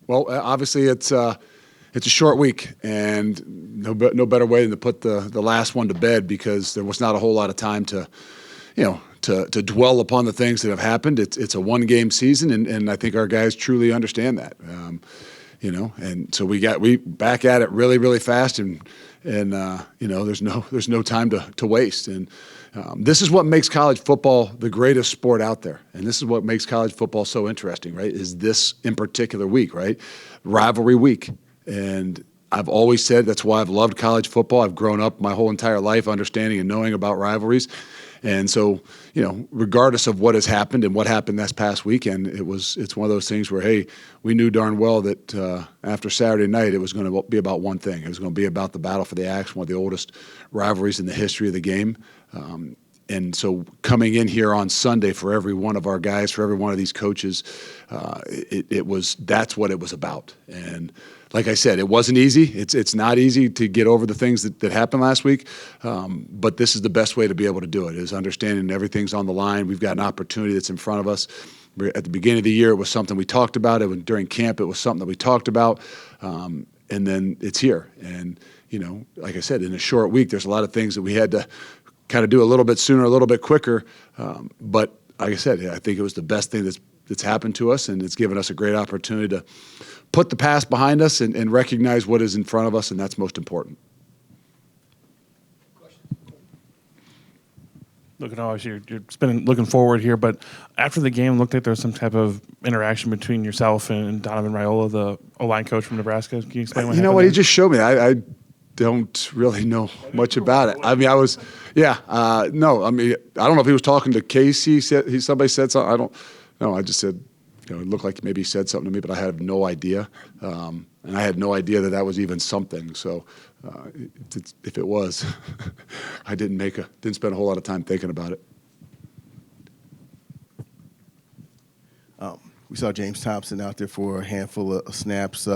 Well, obviously it's a short week, and no better way than to put the last one to bed, because there was not a whole lot of time to, to dwell upon the things that have happened. It's a one-game season, and I think our guys truly understand that. And so we back at it really, really fast, and there's no time to waste. And this is what makes college football the greatest sport out there, and this is what makes college football so interesting, right? Is this in particular week, right? Rivalry week. And I've always said that's why I've loved college football. I've grown up my whole entire life understanding and knowing about rivalries. And so, regardless of what has happened and what happened this past weekend, it's one of those things where, hey, we knew darn well that after Saturday night it was going to be about one thing. It was going to be about the battle for the axe, one of the oldest rivalries in the history of the game. And so coming in here on Sunday for every one of our guys, for every one of these coaches, that's what it was about. And like I said, it wasn't easy. It's not easy to get over the things that happened last week, but this is the best way to be able to do it, is understanding everything's on the line. We've got an opportunity that's in front of us. At the beginning of the year, it was something we talked about. During camp, it was something that we talked about, and then it's here. And, like I said, in a short week, there's a lot of things that we had to kind of do a little bit sooner, a little bit quicker. But like I said, I think it was the best thing that's happened to us, and it's given us a great opportunity to put the past behind us and recognize what is in front of us, and that's most important. Obviously, you're looking forward here, but after the game, it looked like there was some type of interaction between yourself and Donovan Raiola, the O-line coach from Nebraska. Can you explain what happened? You know what? He just showed me. I don't really know much about it. I mean, I don't know if he was talking to Casey. Somebody said something. I don't know. I just said, it looked like maybe he said something to me, but I had no idea. And I had no idea that was even something. So if it was, I didn't spend a whole lot of time thinking about it. We saw James Thompson out there for a handful of snaps.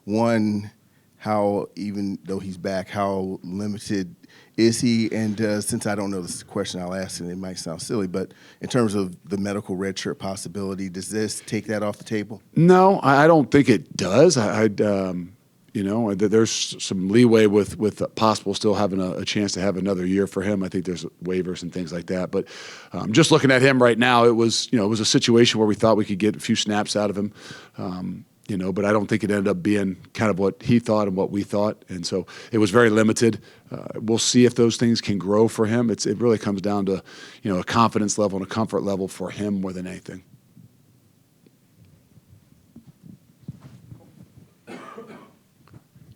One, how, even though he's back, how limited is he? And since I don't know this question, I'll ask, and it might sound silly, but in terms of the medical redshirt possibility, does this take that off the table? No, I don't think it does. There's some leeway with possible still having a chance to have another year for him. I think there's waivers and things like that. But just looking at him right now, it was a situation where we thought we could get a few snaps out of him. But I don't think it ended up being kind of what he thought and what we thought. And so it was very limited. We'll see if those things can grow for him. It really comes down to, a confidence level and a comfort level for him more than anything.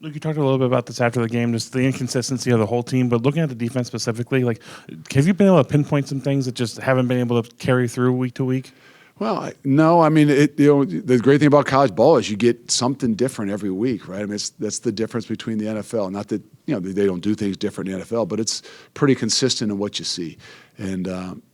Luke, you talked a little bit about this after the game, just the inconsistency of the whole team, but looking at the defense specifically, have you been able to pinpoint some things that just haven't been able to carry through week to week? Well, no. I mean, the great thing about college ball is you get something different every week, right? I mean, that's the difference between the NFL. Not that they don't do things different in the NFL, but it's pretty consistent in what you see. And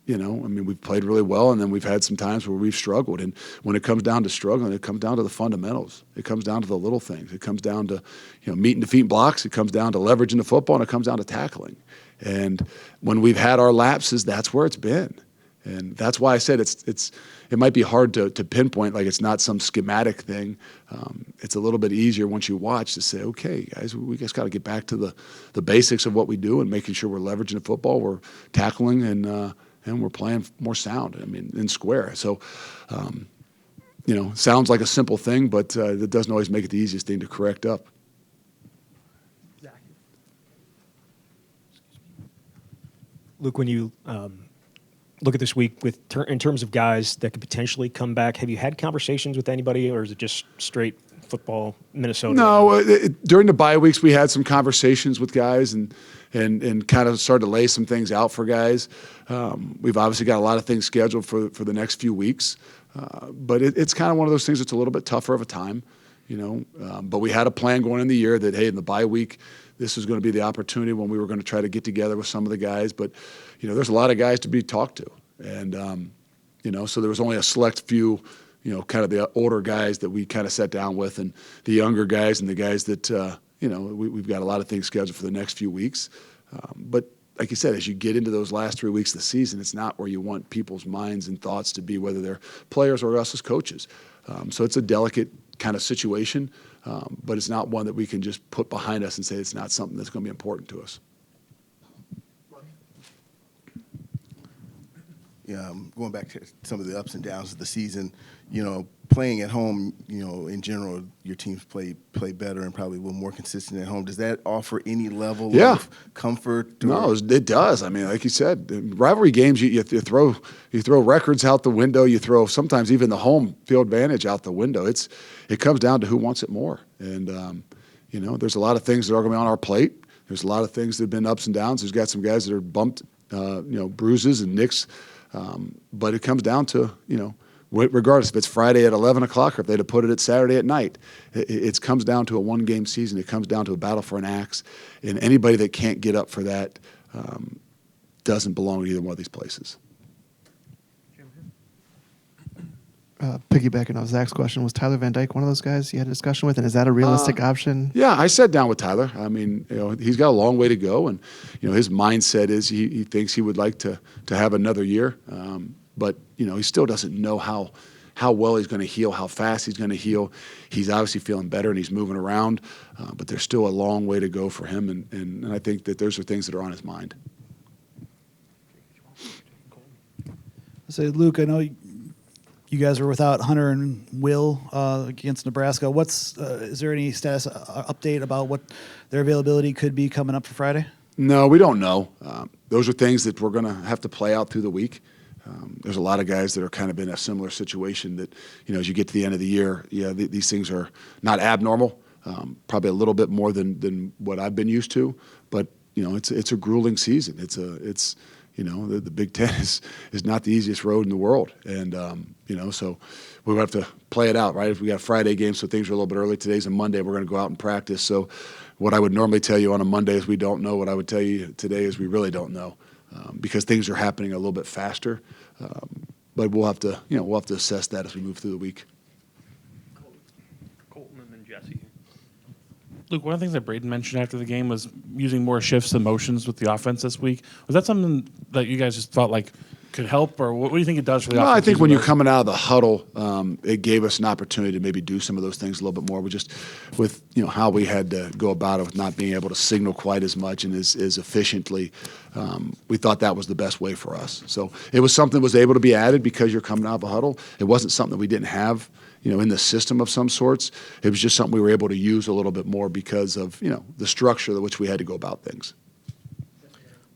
we've played really well, and then we've had some times where we've struggled. And when it comes down to struggling, it comes down to the fundamentals. It comes down to the little things. It comes down to meet and defeat blocks. It comes down to leveraging the football, and it comes down to tackling. And when we've had our lapses, that's where it's been. And that's why I said it might be hard to pinpoint, like it's not some schematic thing. It's a little bit easier once you watch to say, okay, guys, we just got to get back to the basics of what we do and making sure we're leveraging the football, we're tackling, and we're playing more sound. I mean, in square. So, sounds like a simple thing, but that doesn't always make it the easiest thing to correct up. Luke, when you look at this week in terms of guys that could potentially come back, have you had conversations with anybody, or is it just straight football, Minnesota? No, during the bye weeks we had some conversations with guys and kind of started to lay some things out for guys. We've obviously got a lot of things scheduled for the next few weeks, but it's kind of one of those things that's a little bit tougher of a time, But we had a plan going in the year that, hey, in the bye week, this was going to be the opportunity when we were going to try to get together with some of the guys. But, there's a lot of guys to be talked to. And, so there was only a select few, kind of the older guys that we kind of sat down with, and the younger guys and the guys that, we've got a lot of things scheduled for the next few weeks. But like you said, as you get into those last 3 weeks of the season, it's not where you want people's minds and thoughts to be, whether they're players or us as coaches. So it's a delicate kind of situation, but it's not one that we can just put behind us and say it's not something that's going to be important to us. Going back to some of the ups and downs of the season, playing at home, in general, your teams play better and probably a little more consistent at home. Does that offer any level of comfort? No, it does. I mean, like you said, in rivalry games, you throw records out the window. You throw sometimes even the home field advantage out the window. It comes down to who wants it more. And there's a lot of things that are going to be on our plate. There's a lot of things that have been ups and downs. There's got some guys that are bumped, bruises and nicks. But it comes down to, regardless if it's Friday at 11 o'clock or if they'd have put it at Saturday at night, it comes down to a one-game season. It comes down to a battle for an axe. And anybody that can't get up for that doesn't belong to either one of these places. Piggybacking off Zach's question, was Tyler Van Dyke one of those guys you had a discussion with, and is that a realistic option? Yeah, I sat down with Tyler. I mean, he's got a long way to go, and his mindset is he thinks he would like to have another year, but he still doesn't know how well he's going to heal, how fast he's going to heal. He's obviously feeling better and he's moving around, but there's still a long way to go for him, and I think that those are things that are on his mind. So, Luke, I know you guys were without Hunter and Will against Nebraska. Is there any status update about what their availability could be coming up for Friday? No, we don't know. Those are things that we're going to have to play out through the week. There's a lot of guys that are kind of in a similar situation that, as you get to the end of the year, these things are not abnormal, probably a little bit more than what I've been used to. But, it's a grueling season. The Big Ten is not the easiest road in the world. And, so we have to play it out, right? If we got a Friday game, so things are a little bit early. Today's a Monday. We're going to go out and practice. So what I would normally tell you on a Monday is we don't know. What I would tell you today is we really don't know because things are happening a little bit faster. But we'll have to assess that as we move through the week. Colton and then Jesse. Luke, one of the things that Braden mentioned after the game was using more shifts and motions with the offense this week. Was that something that you guys just thought could help, or what do you think it does for the offense? I think when you're coming out of the huddle, it gave us an opportunity to maybe do some of those things a little bit more. With how we had to go about it with not being able to signal quite as much and as efficiently, we thought that was the best way for us. So it was something that was able to be added because you're coming out of a huddle. It wasn't something that we didn't have in the system of some sorts. It was just something we were able to use a little bit more because of, the structure which we had to go about things.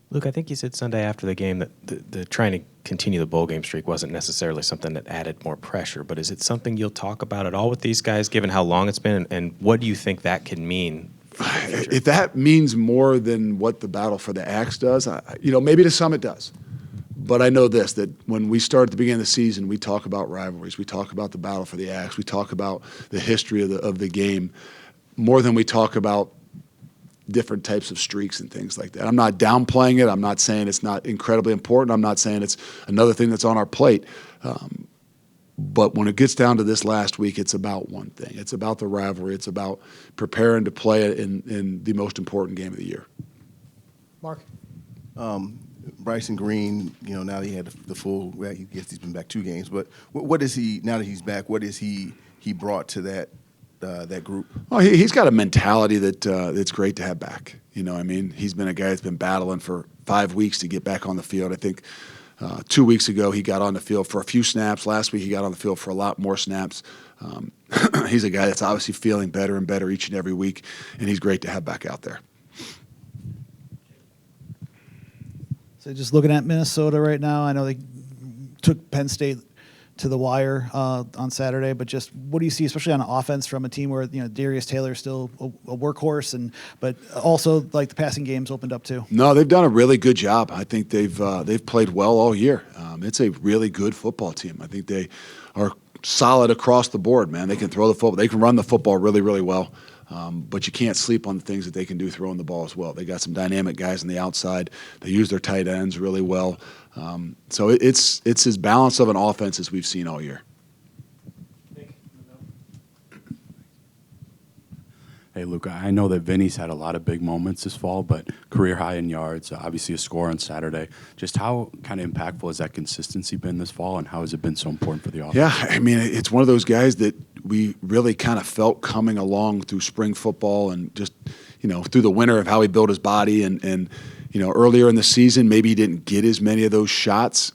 Luke, I think you said Sunday after the game that the trying to continue the bowl game streak wasn't necessarily something that added more pressure, but is it something you'll talk about at all with these guys, given how long it's been, and what do you think that can mean? If that means more than what the battle for the axe does, maybe to some it does. But I know this, that when we start at the beginning of the season, we talk about rivalries, we talk about the battle for the axe, we talk about the history of the game more than we talk about different types of streaks and things like that. I'm not downplaying it. I'm not saying it's not incredibly important. I'm not saying it's another thing that's on our plate. But when it gets down to this last week, it's about one thing. It's about the rivalry. It's about preparing to play it in the most important game of the year. Mark? Bryson Green, now that he had the full, well, I guess he's been back 2 games, but what is he, now that he's back, what is he brought to that group? Well, he's got a mentality that's great to have back. He's been a guy that's been battling for 5 weeks to get back on the field. I think 2 weeks ago he got on the field for a few snaps. Last week he got on the field for a lot more snaps. He's a guy that's obviously feeling better and better each and every week, and he's great to have back out there. So just looking at Minnesota right now, I know they took Penn State to the wire on Saturday, but just what do you see, especially on offense, from a team where Darius Taylor is still a workhorse, but also the passing game's opened up too? No, they've done a really good job. I think they've played well all year. It's a really good football team. I think they are solid across the board, man. They can throw the football. They can run the football really, really well. But you can't sleep on the things that they can do throwing the ball as well. They got some dynamic guys on the outside. They use their tight ends really well. So it's as balanced of an offense as we've seen all year. Hey, Luca, I know that Vinny's had a lot of big moments this fall, but career high in yards, obviously a score on Saturday. Just how kind of impactful has that consistency been this fall, and how has it been so important for the offense? Yeah, it's one of those guys that we really kind of felt coming along through spring football and just, through the winter of how he built his body and earlier in the season, maybe he didn't get as many of those shots.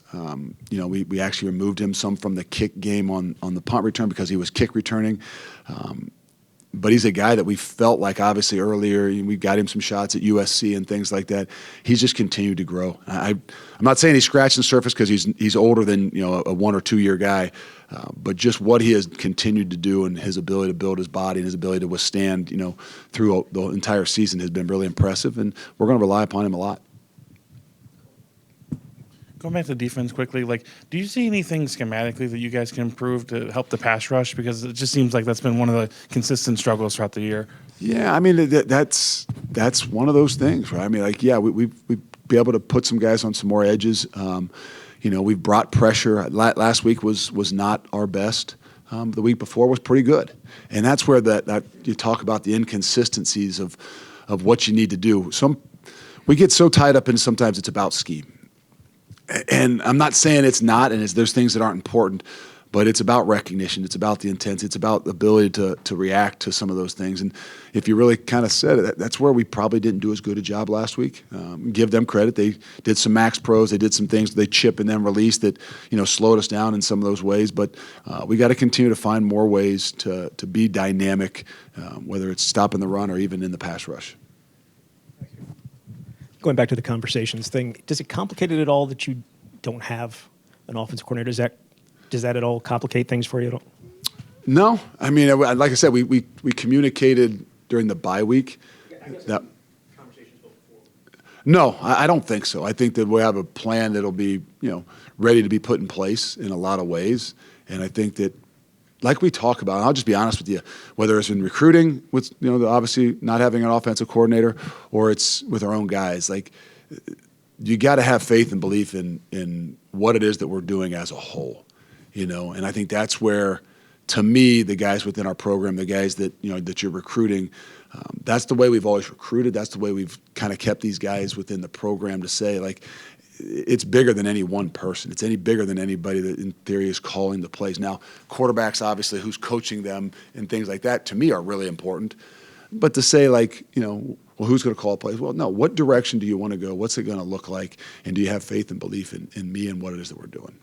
We actually removed him some from the kick game on the punt return because he was kick returning. But he's a guy that we felt like obviously earlier we got him some shots at USC and things like that. He's just continued to grow. I'm not saying he's scratching the surface because he's older than a 1 or 2 year guy, but just what he has continued to do and his ability to build his body and his ability to withstand through the entire season has been really impressive, and we're going to rely upon him a lot. Going back to defense quickly, do you see anything schematically that you guys can improve to help the pass rush? Because it just seems like that's been one of the consistent struggles throughout the year. Yeah, I mean that's one of those things, right? I mean, we'd be able to put some guys on some more edges. We've brought pressure. Last week was not our best. The week before was pretty good, and that's where that you talk about the inconsistencies of what you need to do. We get so tied up in sometimes it's about scheme. And I'm not saying it's not, and there's things that aren't important, but it's about recognition. It's about the intent. It's about the ability to react to some of those things. And if you really kind of said it, that's where we probably didn't do as good a job last week. Give them credit. They did some max pros. They did some things. They chip and then release that slowed us down in some of those ways. But we got to continue to find more ways to be dynamic, whether it's stopping the run or even in the pass rush. Going back to the conversations thing, does it complicate it at all that you don't have an offensive coordinator? Does that at all complicate things for you at all? No. I mean, like I said, we communicated during the bye week. That, no, I don't think so. I think that we have a plan that'll be, ready to be put in place in a lot of ways. And I think that, like we talk about, and I'll just be honest with you, whether it's in recruiting with, obviously not having an offensive coordinator, or it's with our own guys, you got to have faith and belief in what it is that we're doing as a whole, and I think that's where, to me, the guys within our program, the guys that, that you're recruiting, that's the way we've always recruited. That's the way we've kind of kept these guys within the program to say, it's bigger than any one person. It's bigger than anybody that in theory is calling the plays. Now, quarterbacks, obviously, who's coaching them and things like that, to me, are really important. But to say who's going to call plays? Well, no, what direction do you want to go? What's it going to look like? And do you have faith and belief in me and what it is that we're doing?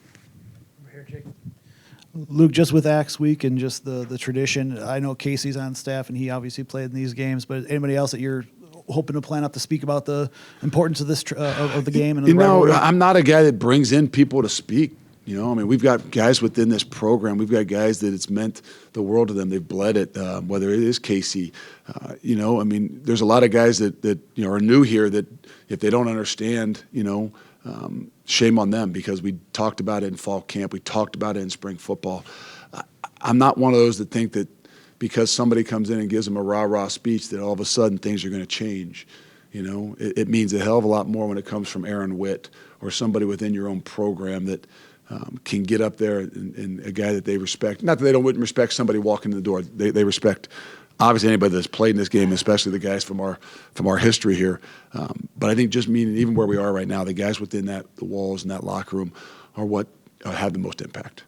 Luke, just with Axe Week and just the tradition, I know Casey's on staff and he obviously played in these games, but anybody else that you're hoping to plan out to speak about the importance of this of the game? And the rivalry? I'm not a guy that brings in people to speak. We've got guys within this program. We've got guys that it's meant the world to them. They've bled it, whether it is Casey. There's a lot of guys that are new here that if they don't understand, shame on them, because we talked about it in fall camp. We talked about it in spring football. I'm not one of those that think that because somebody comes in and gives them a rah-rah speech that all of a sudden things are going to change. It means a hell of a lot more when it comes from Aaron Witt or somebody within your own program that can get up there and a guy that they respect. Not that they wouldn't respect somebody walking in the door. They respect obviously anybody that's played in this game, especially the guys from our history here. But I think just meaning even where we are right now, the guys within the walls and that locker room are what have the most impact.